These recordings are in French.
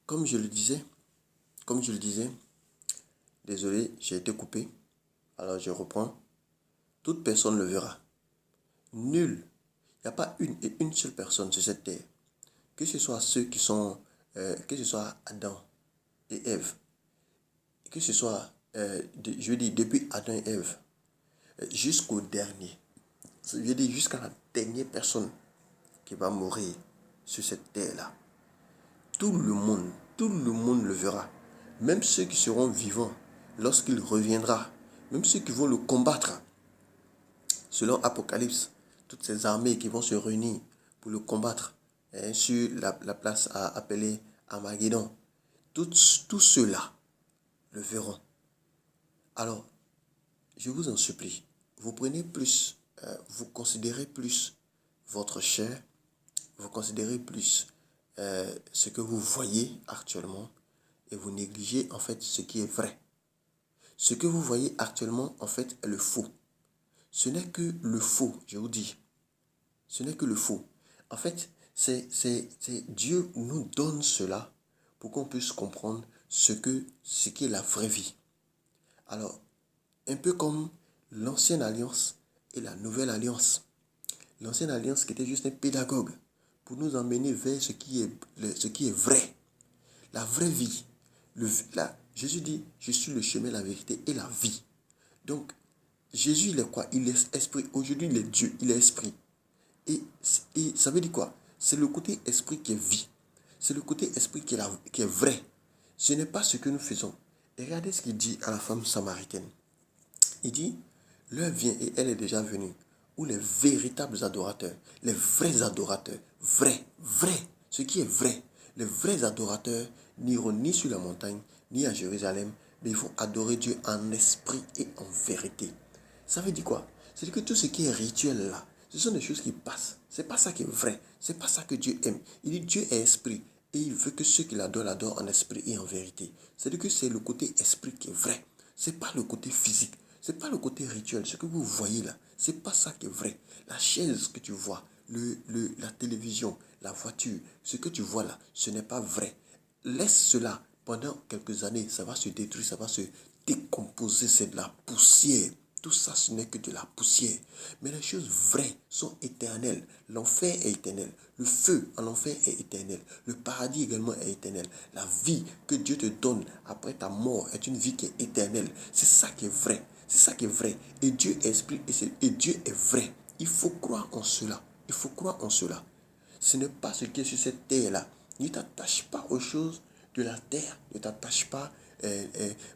Comme je le disais, comme je le disais, désolé, j'ai été coupé. Alors je reprends. Toute personne le verra. Nul. Il n'y a pas une seule personne sur cette terre. Que ce soit ceux qui sont, que ce soit Adam et Ève, que ce soit, je veux dire, depuis Adam et Ève, jusqu'au dernier. Je veux dire, jusqu'à la dernière personne qui va mourir sur cette terre-là. Tout le monde le verra. Même ceux qui seront vivants lorsqu'il reviendra. Même ceux qui vont le combattre. Selon Apocalypse, toutes ces armées qui vont se réunir pour le combattre sur la place appelée Armageddon. Tous ceux-là le verront. Alors, je vous en supplie, vous prenez plus, vous considérez plus votre chair, vous considérez plus ce que vous voyez actuellement et vous négligez en fait ce qui est vrai. Ce que vous voyez actuellement en fait est le faux. Ce n'est que le faux, je vous dis. Ce n'est que le faux. En fait, Dieu nous donne cela pour qu'on puisse comprendre ce qui est la vraie vie. Alors, un peu comme l'ancienne alliance et la nouvelle alliance. L'ancienne alliance qui était juste un pédagogue pour nous emmener vers ce qui est vrai. La vraie vie. Jésus dit, je suis le chemin, la vérité et la vie. Donc, Jésus, il est quoi? Il est esprit. Aujourd'hui, il est Dieu, il est esprit. Et ça veut dire quoi? C'est le côté esprit qui est vie. C'est le côté esprit qui est vrai. Ce n'est pas ce que nous faisons. Et regardez ce qu'il dit à la femme samaritaine. Il dit, l'heure vient et elle est déjà venue, où les véritables adorateurs, les vrais adorateurs, vrais, ce qui est vrai, les vrais adorateurs n'iront ni sur la montagne, ni à Jérusalem, mais ils vont adorer Dieu en esprit et en vérité. Ça veut dire quoi? C'est-à-dire que tout ce qui est rituel là, ce sont des choses qui passent. C'est pas ça qui est vrai. C'est pas ça que Dieu aime. Il dit Dieu est esprit et il veut que ceux qui l'adorent en esprit et en vérité. C'est-à-dire que c'est le côté esprit qui est vrai. C'est pas le côté physique. C'est pas le côté rituel. Ce que vous voyez là, c'est pas ça qui est vrai. La chaise que tu vois, la télévision, la voiture, ce que tu vois là, ce n'est pas vrai. Laisse cela pendant quelques années, ça va se détruire, ça va se décomposer, c'est de la poussière. Tout ça, ce n'est que de la poussière. Mais les choses vraies sont éternelles. L'enfer est éternel. Le feu en enfer est éternel. Le paradis également est éternel. La vie que Dieu te donne après ta mort est une vie qui est éternelle. C'est ça qui est vrai. C'est ça qui est vrai. Et Dieu est esprit et Dieu est vrai. Il faut croire en cela. Il faut croire en cela. Ce n'est pas ce qui est sur cette terre-là. Ne t'attache pas aux choses de la terre. Ne t'attache pas.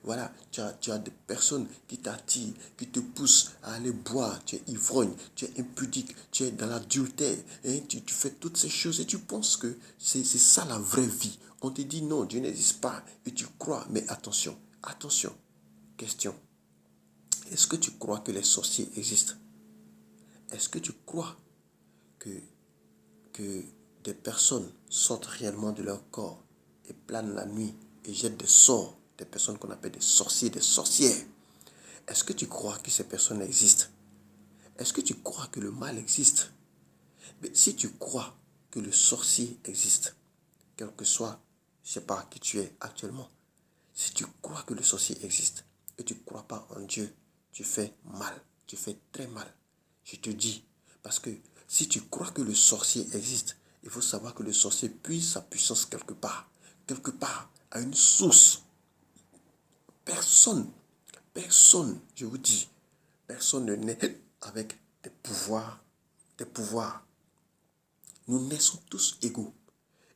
Voilà, tu as des personnes qui t'attirent, qui te poussent à aller boire. Tu es ivrogne, tu es impudique, tu es dans l'adultère. Tu fais toutes ces choses et tu penses que c'est ça la vraie vie. On te dit non, Dieu n'existe pas et tu crois. Mais attention, attention. Question. Est-ce que tu crois que les sorciers existent? Est-ce que tu crois que des personnes sortent réellement de leur corps et planent la nuit et jettent des sorts, des personnes qu'on appelle des sorciers, des sorcières? Est-ce que tu crois que ces personnes existent? Est-ce que tu crois que le mal existe? Mais si tu crois que le sorcier existe, quel que soit, je ne sais pas qui tu es actuellement, si tu crois que le sorcier existe et tu ne crois pas en Dieu, tu fais mal, tu fais très mal. Je te dis, parce que si tu crois que le sorcier existe, il faut savoir que le sorcier puise sa puissance quelque part, à une source. Personne, personne, je vous dis, personne ne naît avec des pouvoirs, des pouvoirs. Nous naissons tous égaux.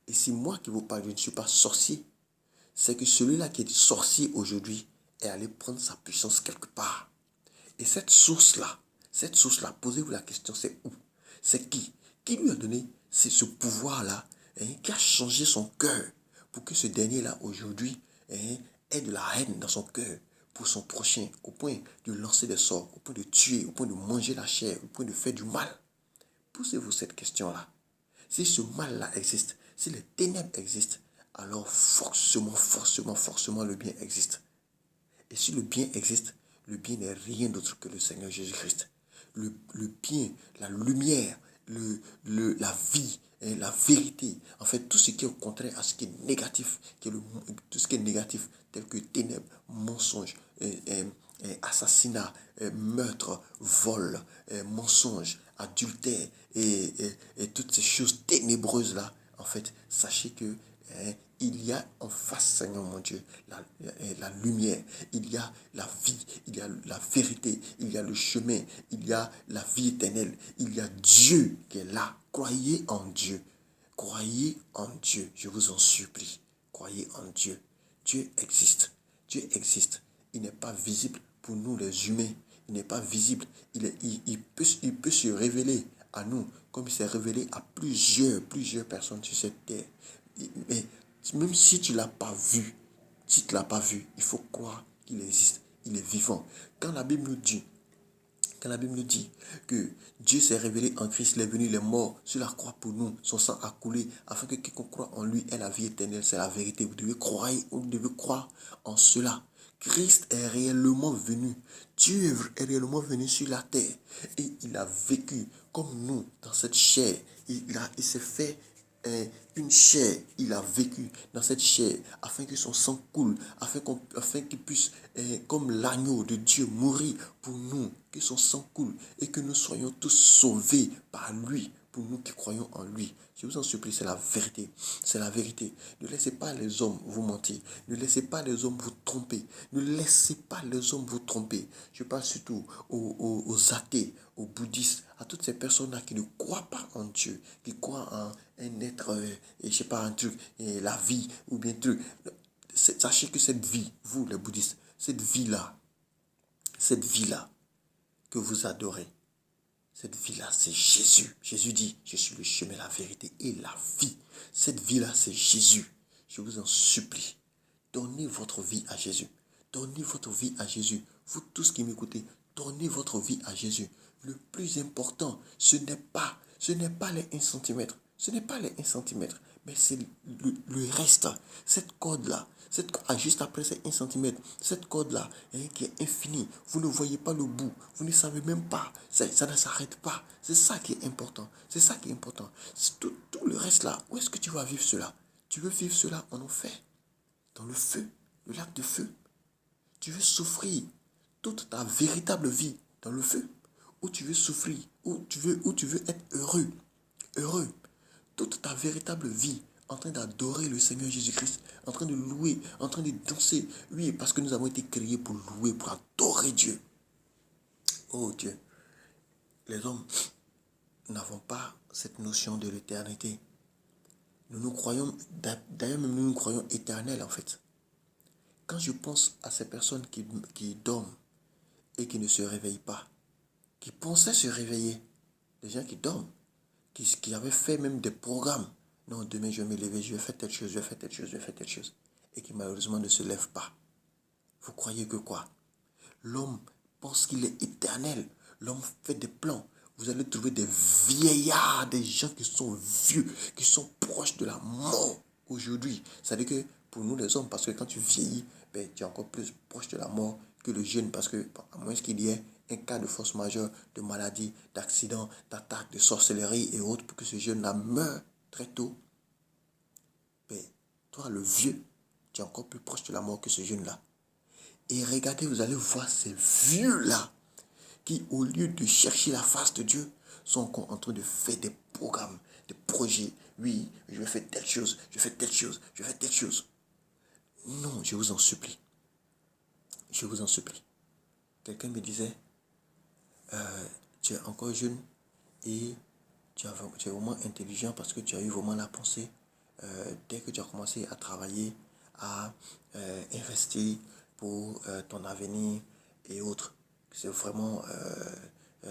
Et si moi qui vous parle, je ne suis pas sorcier, c'est que celui-là qui est sorcier aujourd'hui est allé prendre sa puissance quelque part. Et cette source-là, posez-vous la question, c'est où? C'est qui? Qui lui a donné ce pouvoir-là, qui a changé son cœur pour que ce dernier-là, aujourd'hui, ait de la haine dans son cœur pour son prochain, au point de lancer des sorts, au point de tuer, au point de manger la chair, au point de faire du mal? Posez-vous cette question-là. Si ce mal-là existe, si les ténèbres existent, alors forcément, le bien existe. Et si le bien existe, le bien n'est rien d'autre que le Seigneur Jésus-Christ. Le bien, la lumière, la vie, la vérité. En fait, tout ce qui est au contraire à ce qui est négatif, tout ce qui est négatif, tel que ténèbres, mensonges, assassinat, meurtre, vol, mensonge, adultère et toutes ces choses ténébreuses-là. En fait, sachez que il y a en face, Seigneur mon Dieu, la lumière, il y a la vie, il y a la vérité, il y a le chemin, il y a la vie éternelle, il y a Dieu qui est là. Croyez en Dieu. Croyez en Dieu, je vous en supplie. Croyez en Dieu. Dieu existe. Dieu existe. Il n'est pas visible pour nous les humains. Il n'est pas visible. Il peut se révéler à nous comme il s'est révélé à plusieurs personnes sur cette terre. Mais même si tu ne l'as pas vu, si tu ne l'as pas vu, il faut croire qu'il existe. Il est vivant. Quand la Bible nous dit que Dieu s'est révélé en Christ, il est venu, il est mort sur la croix pour nous, son sang a coulé, afin que quiconque croit en lui ait la vie éternelle, c'est la vérité. Vous devez croire en cela. Christ est réellement venu. Dieu est réellement venu sur la terre et il a vécu comme nous dans cette chair. Il s'est fait une chair, il a vécu dans cette chair afin que son sang coule, afin qu'il puisse, comme l'agneau de Dieu, mourir pour nous, que son sang coule et que nous soyons tous sauvés par lui, pour nous qui croyons en lui. Je vous en supplie, c'est la vérité. C'est la vérité. Ne laissez pas les hommes vous mentir. Ne laissez pas les hommes vous tromper. Ne laissez pas les hommes vous tromper. Je parle surtout aux athées, aux bouddhistes, à toutes ces personnes-là qui ne croient pas en Dieu, qui croient en un être, et je sais pas, un truc, et la vie, ou bien truc. Sachez que cette vie, vous les bouddhistes, cette vie-là que vous adorez, cette vie-là, c'est Jésus. Jésus dit, je suis le chemin, la vérité et la vie. Cette vie-là, c'est Jésus. Je vous en supplie, donnez votre vie à Jésus. Donnez votre vie à Jésus. Vous tous qui m'écoutez, donnez votre vie à Jésus. Le plus important, ce n'est pas les 1 centimètre. Ce n'est pas les 1 centimètre, mais c'est le reste. Cette corde-là, juste après ces 1 centimètre, cette corde-là, qui est infinie. Vous ne voyez pas le bout. Vous ne savez même pas. Ça ne s'arrête pas. C'est ça qui est important. C'est ça qui est important. Tout le reste là, où est-ce que tu vas vivre cela? Tu veux vivre cela en enfer? Dans le feu, le lac de feu? Tu veux souffrir toute ta véritable vie dans le feu? Ou tu veux souffrir? Ou tu veux être heureux? Heureux. Toute ta véritable vie en train d'adorer le Seigneur Jésus-Christ, en train de louer, en train de danser. Oui, parce que nous avons été créés pour louer, pour adorer Dieu. Oh Dieu, les hommes n'avons pas cette notion de l'éternité. Nous croyons, d'ailleurs même nous croyons éternel en fait. Quand je pense à ces personnes qui dorment et qui ne se réveillent pas, qui pensaient se réveiller, des gens qui dorment, qui avaient fait même des programmes. Non, demain je vais me lever, je vais faire telle chose, je vais faire telle chose, je vais faire telle chose. Et qui malheureusement ne se lèvent pas. Vous croyez que quoi? L'homme pense qu'il est éternel. L'homme fait des plans. Vous allez trouver des vieillards, des gens qui sont vieux, qui sont proches de la mort aujourd'hui. C'est-à-dire que pour nous les hommes, parce que quand tu vieillis, ben, tu es encore plus proche de la mort que le jeune, parce que à moins qu'il y ait un cas de force majeure, de maladie, d'accident, d'attaque, de sorcellerie et autres, pour que ce jeune-là meure très tôt, ben, toi, le vieux, tu es encore plus proche de la mort que ce jeune-là. Et regardez, vous allez voir ces vieux-là qui, au lieu de chercher la face de Dieu, sont encore en train de faire des programmes, des projets. Oui, je vais faire telle chose, je vais faire telle chose, je vais faire telle chose. Non, je vous en supplie. Je vous en supplie. Quelqu'un me disait, tu es encore jeune et tu es vraiment intelligent parce que tu as eu vraiment la pensée dès que tu as commencé à travailler, à investir pour ton avenir et autres. C'est vraiment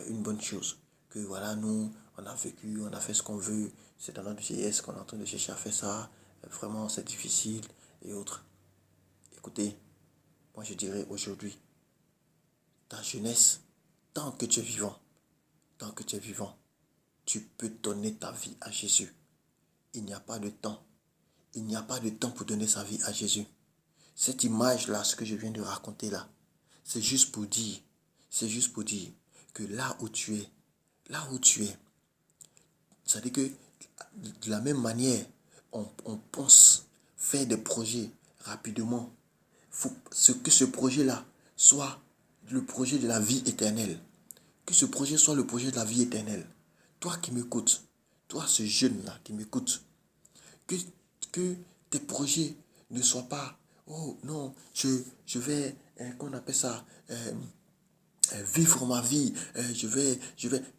une bonne chose. Que voilà, nous, on a vécu, on a fait ce qu'on veut. C'est dans notre vieillesse qu'on est en train de chercher à faire ça. Vraiment, c'est difficile et autres. Écoutez, moi je dirais aujourd'hui, ta jeunesse, tant que tu es vivant, tant que tu es vivant, tu peux donner ta vie à Jésus. Il n'y a pas de temps. Il n'y a pas de temps pour donner sa vie à Jésus. Cette image-là, ce que je viens de raconter là, c'est juste pour dire que là où tu es, c'est-à-dire que De la même manière, on pense faire des projets rapidement. Il faut que ce projet-là soit le projet de la vie éternelle. Que ce projet soit le projet de la vie éternelle. Toi qui m'écoutes, toi ce jeune-là qui m'écoute, que, que tes projets ne soient pas, oh non, je vais, qu'on appelle ça, vivre ma vie.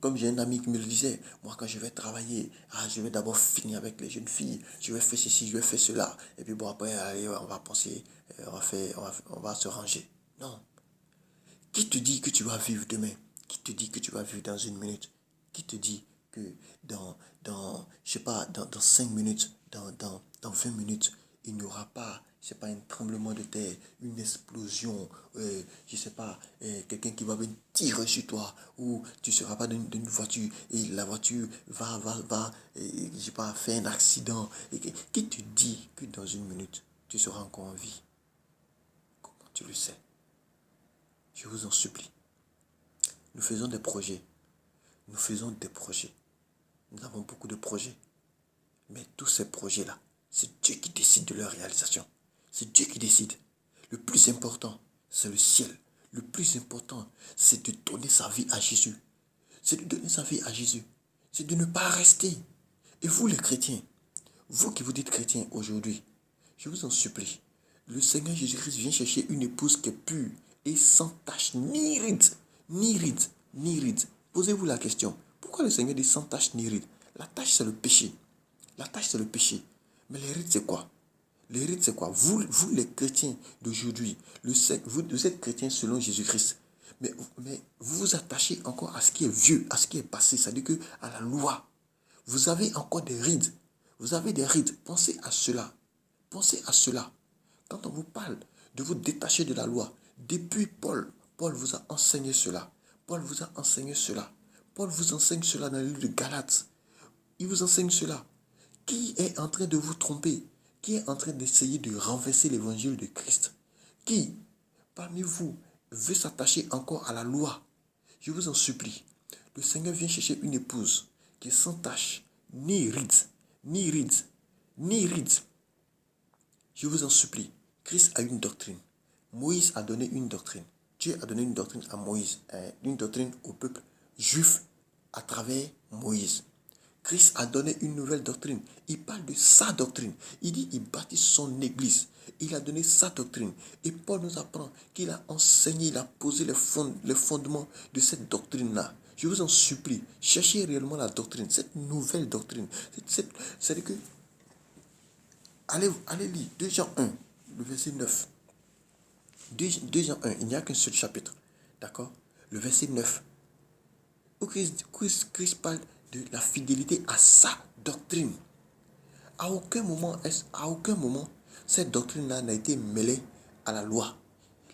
Comme j'ai un ami qui me le disait, moi quand je vais travailler, je vais d'abord finir avec les jeunes filles, je vais faire ceci, je vais faire cela. Et puis bon, après, allez, on va penser, on va se ranger. Non. Qui te dit que tu vas vivre demain? Qui te dit que tu vas vivre dans une minute? Qui te dit que je sais pas, dans 5 minutes, dans 20 minutes, il n'y aura pas, je sais pas, un tremblement de terre, une explosion, je sais pas, quelqu'un qui va venir tirer sur toi, ou tu ne seras pas dans une voiture, et la voiture va je sais pas, faire un accident. Qui te dit que dans une minute, tu seras encore en vie? Comment tu le sais? Je vous en supplie. Nous faisons des projets. Nous faisons des projets. Nous avons beaucoup de projets. Mais tous ces projets-là, c'est Dieu qui décide de leur réalisation. C'est Dieu qui décide. Le plus important, c'est le ciel. Le plus important, c'est de donner sa vie à Jésus. C'est de donner sa vie à Jésus. C'est de ne pas rester. Et vous les chrétiens, vous qui vous dites chrétiens aujourd'hui, je vous en supplie. Le Seigneur Jésus-Christ vient chercher une épouse qui est pure et sans tache, ni ride, ni ride, ni ride. Posez-vous la question, pourquoi le Seigneur dit sans tache ni ride? La tache, c'est le péché. La tache, c'est le péché. Mais les rides, c'est quoi? Les rides, c'est quoi? Vous les chrétiens d'aujourd'hui, vous êtes chrétiens selon Jésus-Christ. Mais vous vous attachez encore à ce qui est vieux, à ce qui est passé, c'est-à-dire à la loi. Vous avez encore des rides. Vous avez des rides. Pensez à cela. Pensez à cela. Quand on vous parle de vous détacher de la loi, depuis Paul vous a enseigné cela. Paul vous a enseigné cela. Paul vous enseigne cela dans le livre de Galates. Il vous enseigne cela. Qui est en train de vous tromper? Qui est en train d'essayer de renverser l'évangile de Christ? Qui, parmi vous, veut s'attacher encore à la loi? Je vous en supplie. Le Seigneur vient chercher une épouse qui est sans tache, ni ride, ni ride, ni ride. Je vous en supplie. Christ a une doctrine. Moïse a donné une doctrine. Dieu a donné une doctrine à Moïse, une doctrine au peuple juif à travers Moïse. Christ a donné une nouvelle doctrine. Il parle de sa doctrine. Il dit qu'il bâtit son église. Il a donné sa doctrine. Et Paul nous apprend qu'il a enseigné, il a posé les fondements de cette doctrine-là. Je vous en supplie, cherchez réellement la doctrine, cette nouvelle doctrine. C'est-à-dire que, allez lire 2 Jean 1, le verset 9. 2 Jean 1, il n'y a qu'un seul chapitre. D'accord? Le verset 9. Où Christ parle de la fidélité à sa doctrine. À aucun moment, cette doctrine-là n'a été mêlée à la loi.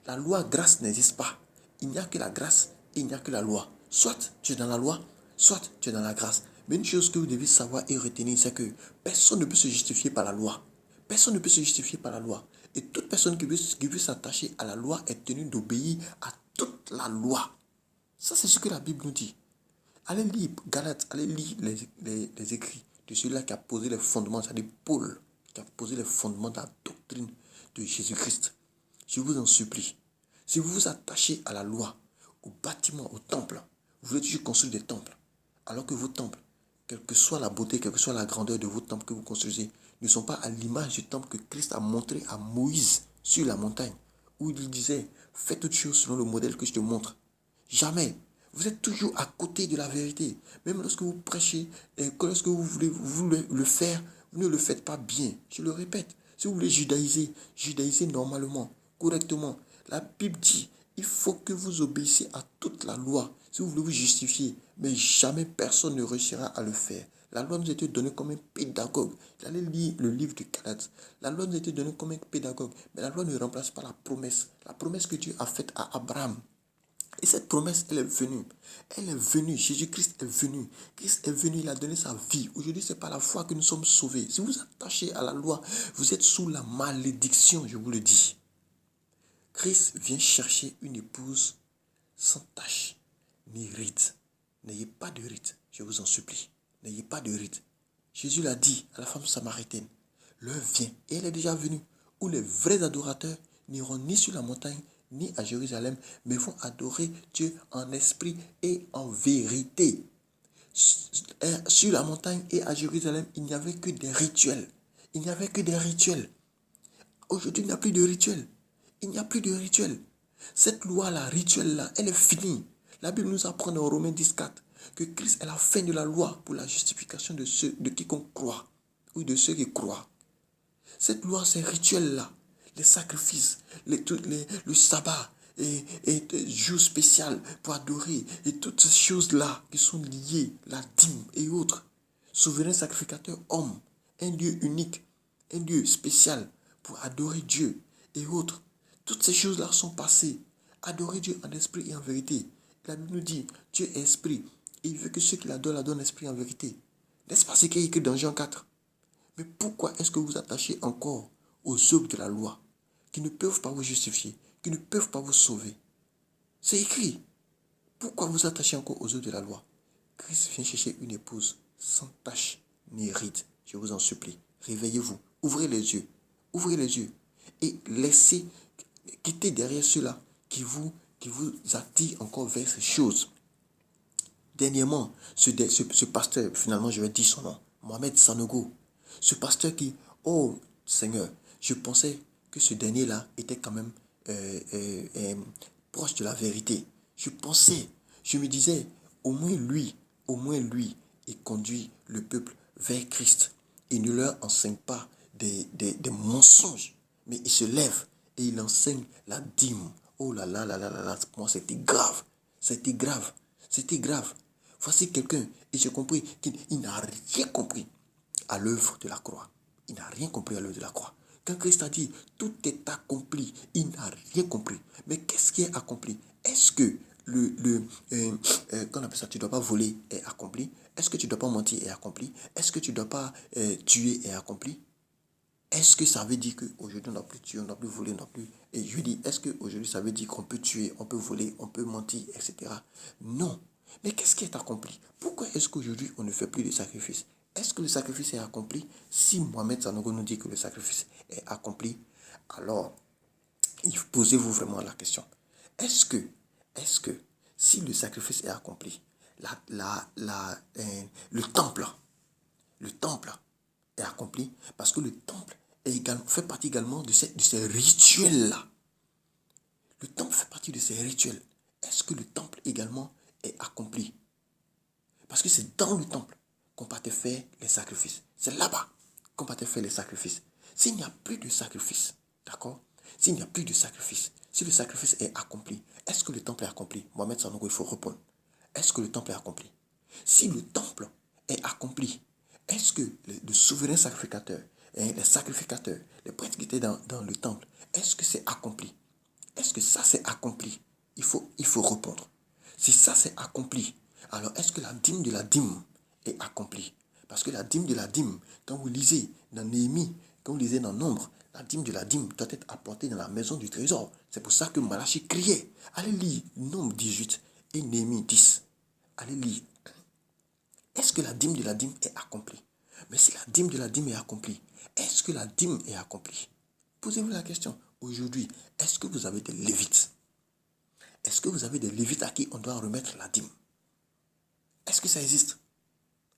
La loi, grâce n'existe pas. Il n'y a que la grâce et il n'y a que la loi. Soit tu es dans la loi, soit tu es dans la grâce. Mais une chose que vous devez savoir et retenir, c'est que personne ne peut se justifier par la loi. Personne ne peut se justifier par la loi. Et toute personne qui veut s'attacher à la loi est tenue d'obéir à toute la loi. Ça, c'est ce que la Bible nous dit. Allez lire Galates, allez lire les écrits de celui-là qui a posé les fondements, c'est-à-dire Paul, qui a posé les fondements de la doctrine de Jésus-Christ. Je vous en supplie. Si vous vous attachez à la loi, au bâtiment, au temple, vous voulez toujours construire des temples, alors que vos temples, quelle que soit la beauté, quelle que soit la grandeur de vos temples que vous construisez, ne sont pas à l'image du temple que Christ a montré à Moïse sur la montagne, où il disait, fais toutes choses selon le modèle que je te montre. Jamais. Vous êtes toujours à côté de la vérité. Même lorsque vous prêchez, et lorsque vous voulez le faire, vous ne le faites pas bien. Je le répète. Si vous voulez judaïser normalement, correctement. La Bible dit, il faut que vous obéissiez à toute la loi. Si vous voulez vous justifier, mais jamais personne ne réussira à le faire. La loi nous a été donnée comme un pédagogue. J'allais lire le livre de Galates. La loi nous a été donnée comme un pédagogue. Mais la loi ne remplace pas la promesse. La promesse que Dieu a faite à Abraham. Et cette promesse, elle est venue. Elle est venue. Jésus-Christ est venu. Christ est venu, il a donné sa vie. Aujourd'hui, c'est par la foi que nous sommes sauvés. Si vous attachez à la loi, vous êtes sous la malédiction, je vous le dis. Christ vient chercher une épouse sans tache, ni ride. N'ayez pas de ride, je vous en supplie. N'ayez pas de ride. Jésus l'a dit à la femme samaritaine. L'heure vient, et elle est déjà venue, où les vrais adorateurs n'iront ni sur la montagne, ni à Jérusalem, mais vont adorer Dieu en esprit et en vérité. Sur la montagne et à Jérusalem, il n'y avait que des rituels. Il n'y avait que des rituels. Aujourd'hui, il n'y a plus de rituels. Il n'y a plus de rituels. Cette loi-là, rituel-là, elle est finie. La Bible nous apprend dans Romains 10,4 que Christ est la fin de la loi pour la justification de quiconque croit ou de ceux qui croient. Cette loi, ces rituels-là, les sacrifices, le sabbat et jours spéciaux pour adorer et toutes ces choses-là qui sont liées, la dîme et autres. Souverain sacrificateur, homme, un Dieu unique, un Dieu spécial pour adorer Dieu et autres. Toutes ces choses-là sont passées. Adorer Dieu en esprit et en vérité. La Bible nous dit, Dieu est esprit et il veut que ceux qui l'adorent en esprit et en vérité. N'est-ce pas ce qui est écrit dans Jean 4? Mais pourquoi est-ce que vous vous attachez encore aux œuvres de la loi qui ne peuvent pas vous justifier, qui ne peuvent pas vous sauver? C'est écrit. Pourquoi vous attachez encore aux œuvres de la loi? Christ vient chercher une épouse sans tache ni ride. Je vous en supplie. Réveillez-vous. Ouvrez les yeux. Ouvrez les yeux. Et laissez quitter derrière ceux-là qui vous attirent encore vers ces choses. Dernièrement, ce pasteur, finalement je vais dire son nom, Mohamed Sanogo, ce pasteur qui, oh Seigneur, je pensais que ce dernier-là était quand même proche de la vérité. Je me disais, au moins lui, il conduit le peuple vers Christ. Il ne leur enseigne pas des mensonges, mais il se lève et il enseigne la dîme. Oh là là là là là là, pour moi c'était grave, c'était grave, c'était grave. Voici quelqu'un, et j'ai compris qu'il n'a rien compris à l'œuvre de la croix. Il n'a rien compris à l'œuvre de la croix. Quand Christ a dit, tout est accompli, il n'a rien compris. Mais qu'est-ce qui est accompli? Est-ce que qu'on appelle ça, tu ne dois pas voler est accompli? Est-ce que tu ne dois pas mentir est accompli? Est-ce que tu ne dois pas tuer est accompli? Est-ce que ça veut dire qu'aujourd'hui on ne doit plus tuer, on ne doit plus voler, on ne doit plus... Et je dis, est-ce qu'aujourd'hui ça veut dire qu'on peut tuer, on peut voler, on peut mentir, etc. Non. Mais qu'est-ce qui est accompli? Pourquoi est-ce qu'aujourd'hui on ne fait plus de sacrifice? Est-ce que le sacrifice est accompli? Si Mohamed Sanogo nous dit que le sacrifice est accompli, alors posez-vous vraiment la question. Est-ce que, si le sacrifice est accompli, le temple est accompli? Parce que le temple fait partie également de ces rituels-là. Le temple fait partie de ces rituels. Est-ce que le temple également est accompli? Parce que c'est dans le temple qu'on partait faire les sacrifices. C'est là-bas qu'on partait faire les sacrifices. S'il n'y a plus de sacrifice, d'accord? S'il n'y a plus de sacrifice, si le sacrifice est accompli, est-ce que le temple est accompli? Mohamed Sanogo, il faut répondre. Est-ce que le temple est accompli? Si le temple est accompli, est-ce que le souverain sacrificateur, les sacrificateurs, les prêtres qui étaient dans le temple, est-ce que c'est accompli? Est-ce que ça c'est accompli? Il faut répondre. Si ça c'est accompli, alors est-ce que la dîme de la dîme est accomplie? Parce que la dîme de la dîme, quand vous lisez dans Néhémie, quand vous lisez dans Nombre, la dîme de la dîme doit être apportée dans la maison du trésor. C'est pour ça que Malachie criait. Allez lire Nombre 18 et Néhémie 10. Allez lire. Est-ce que la dîme de la dîme est accomplie? Mais si la dîme de la dîme est accomplie, est-ce que la dîme est accomplie? Posez-vous la question. Aujourd'hui, est-ce que vous avez des lévites? Est-ce que vous avez des lévites à qui on doit remettre la dîme? Est-ce que ça existe?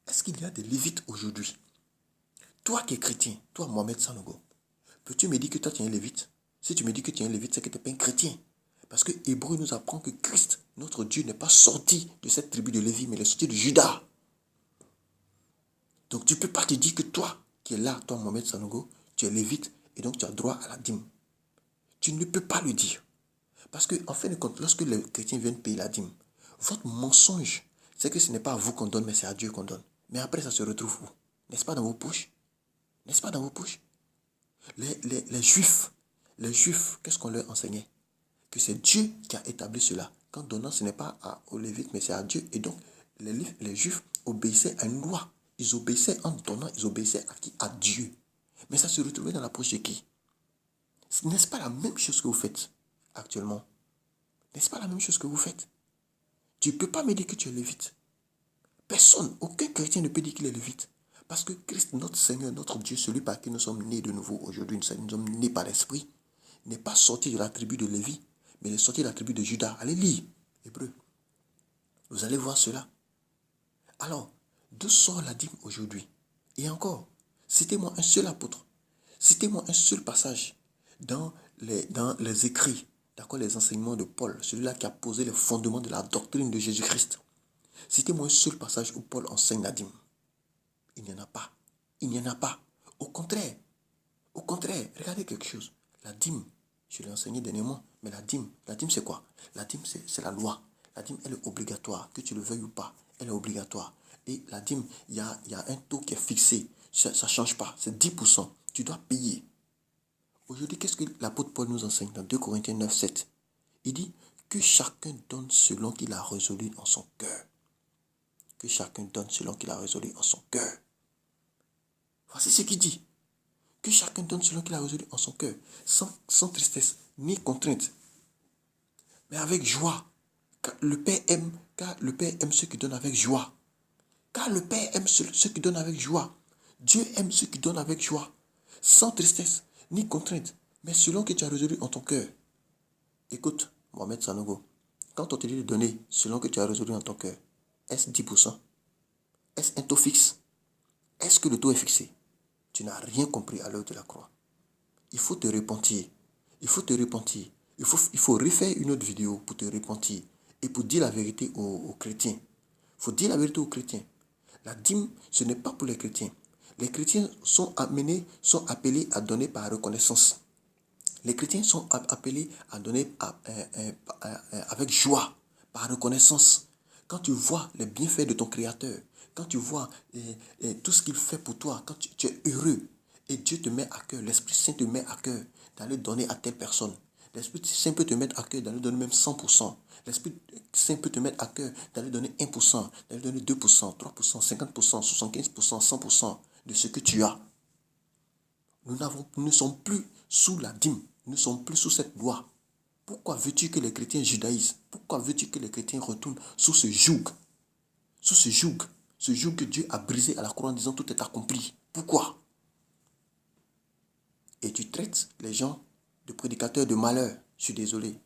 Est-ce qu'il y a des lévites aujourd'hui? Toi qui es chrétien, toi Mohamed Sanogo, peux-tu me dire que toi tu es un lévite? Si tu me dis que tu es un lévite, c'est que tu n'es pas un chrétien. Parce que Hébreu nous apprend que Christ, notre Dieu, n'est pas sorti de cette tribu de Lévi, mais il est sorti de Juda. Donc tu ne peux pas te dire que toi, qui es là, toi Mohamed Sanogo, tu es lévite et donc tu as droit à la dîme. Tu ne peux pas le dire. Parce que, en fin de compte, lorsque les chrétiens viennent payer la dîme, votre mensonge, c'est que ce n'est pas à vous qu'on donne, mais c'est à Dieu qu'on donne. Mais après, ça se retrouve où? N'est-ce pas dans vos poches? N'est-ce pas dans vos poches? Les Juifs, qu'est-ce qu'on leur enseignait? Que c'est Dieu qui a établi cela. Quand donnant, ce n'est pas aux Lévites, mais c'est à Dieu. Et donc, les Juifs obéissaient à une loi. Ils obéissaient en donnant, ils obéissaient à qui? À Dieu. Mais ça se retrouvait dans la poche de qui? N'est-ce pas la même chose que vous faites actuellement? N'est-ce pas la même chose que vous faites? Tu ne peux pas me dire que tu es lévite. Personne, aucun chrétien ne peut dire qu'il est lévite. Parce que Christ, notre Seigneur, notre Dieu, celui par qui nous sommes nés de nouveau aujourd'hui, nous sommes nés par l'Esprit, n'est pas sorti de la tribu de Lévi, mais il est sorti de la tribu de Juda. Allez lire Hébreu. Vous allez voir cela. Alors, d'où sort la dîme aujourd'hui? Et encore, citez-moi un seul apôtre. Citez-moi un seul passage dans les écrits, d'accord, les enseignements de Paul, celui-là qui a posé les fondements de la doctrine de Jésus-Christ. Citez-moi un seul passage où Paul enseigne la dîme. Il n'y en a pas. Il n'y en a pas. Au contraire, regardez quelque chose. La dîme, je l'ai enseigné dernièrement, mais la dîme c'est quoi? La dîme, c'est la loi. La dîme, elle est obligatoire, que tu le veuilles ou pas. Elle est obligatoire. Et la dîme, il y a un taux qui est fixé. Ça ne change pas. C'est 10%. Tu dois payer. Aujourd'hui, qu'est-ce que l'apôtre Paul nous enseigne dans 2 Corinthiens 9, 7? Il dit que chacun donne selon qu'il a résolu en son cœur. Que chacun donne selon qu'il a résolu en son cœur. Voici ce qu'il dit. Que chacun donne selon qu'il a résolu en son cœur, sans tristesse ni contrainte, mais avec joie. Car le Père aime ceux qui donnent avec joie. Car le Père aime ceux qui donnent avec joie. Dieu aime ceux qui donnent avec joie, sans tristesse ni contrainte, mais selon que tu as résolu en ton cœur. Écoute, Mohamed Sanogo, quand on te dit de donner selon que tu as résolu en ton cœur, est-ce 10%? Est-ce un taux fixe? Est-ce que le taux est fixé? Tu n'as rien compris à l'heure de la croix. Il faut te repentir. Il faut te repentir. Il faut refaire une autre vidéo pour te repentir et pour dire la vérité aux chrétiens. Il faut dire la vérité aux chrétiens. La dîme, ce n'est pas pour les chrétiens. Les chrétiens sont appelés à donner par reconnaissance. Les chrétiens sont appelés à donner avec joie, par reconnaissance. Quand tu vois les bienfaits de ton Créateur, quand tu vois tout ce qu'il fait pour toi, quand tu es heureux, et Dieu te met à cœur, l'Esprit Saint te met à cœur d'aller donner à telle personne. L'Esprit Saint peut te mettre à cœur d'aller donner même 100%. L'Esprit Saint peut te mettre à cœur d'aller donner 1%, d'aller donner 2%, 3%, 50%, 75%, 100% de ce que tu as. Nous ne sommes plus sous la dîme. Nous ne sommes plus sous cette loi. Pourquoi veux-tu que les chrétiens judaïsent? Pourquoi veux-tu que les chrétiens retournent sous ce joug? Sous ce joug. Ce joug que Dieu a brisé à la croix en disant tout est accompli. Pourquoi? Et tu traites les gens de prédicateurs de malheur. Je suis désolé.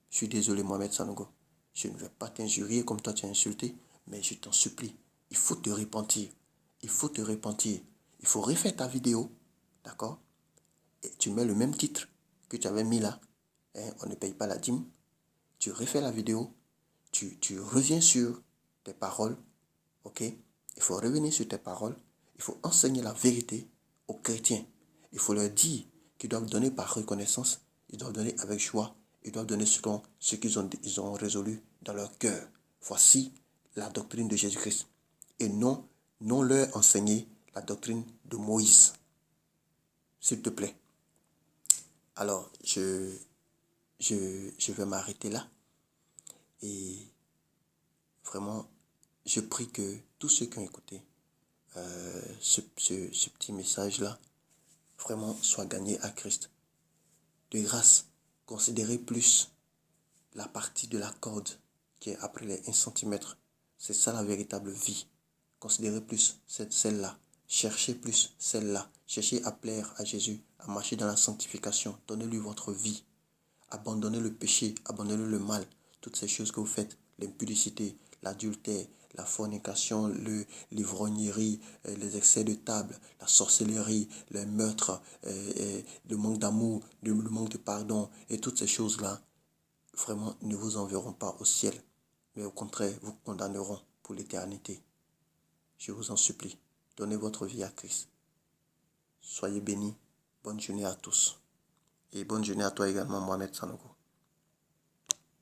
Je suis désolé, Mohamed Sanogo. Je ne vais pas t'injurier comme toi tu as insulté, mais je t'en supplie. Il faut te repentir. Il faut te repentir. Il faut refaire ta vidéo. D'accord? Et tu mets le même titre que tu avais mis là. On ne paye pas la dîme. Tu refais la vidéo. Tu reviens sur tes paroles. Ok? Il faut revenir sur tes paroles. Il faut enseigner la vérité aux chrétiens. Il faut leur dire qu'ils doivent donner par reconnaissance. Ils doivent donner avec joie. Ils doivent donner selon ce qu'ils ont résolu dans leur cœur. Voici la doctrine de Jésus-Christ. Et non leur enseigner la doctrine de Moïse. S'il te plaît. Alors, je vais m'arrêter là. Et vraiment, je prie que tous ceux qui ont écouté ce petit message-là, vraiment soient gagnés à Christ. De grâce, considérez plus la partie de la corde qui est après les 1 cm. C'est ça la véritable vie. Considérez plus celle-là. Cherchez plus celle-là. Cherchez à plaire à Jésus, à marcher dans la sanctification. Donnez-lui votre vie. Abandonnez le péché, abandonnez le mal. Toutes ces choses que vous faites, l'impudicité, l'adultère, la fornication, l'ivrognerie, les excès de table, la sorcellerie, les meurtres, le manque d'amour, le manque de pardon et toutes ces choses-là, vraiment ne vous enverront pas au ciel, mais au contraire, vous condamneront pour l'éternité. Je vous en supplie, donnez votre vie à Christ. Soyez bénis. Bonne journée à tous. Et bonne journée à toi également, Mohamed Sanogo.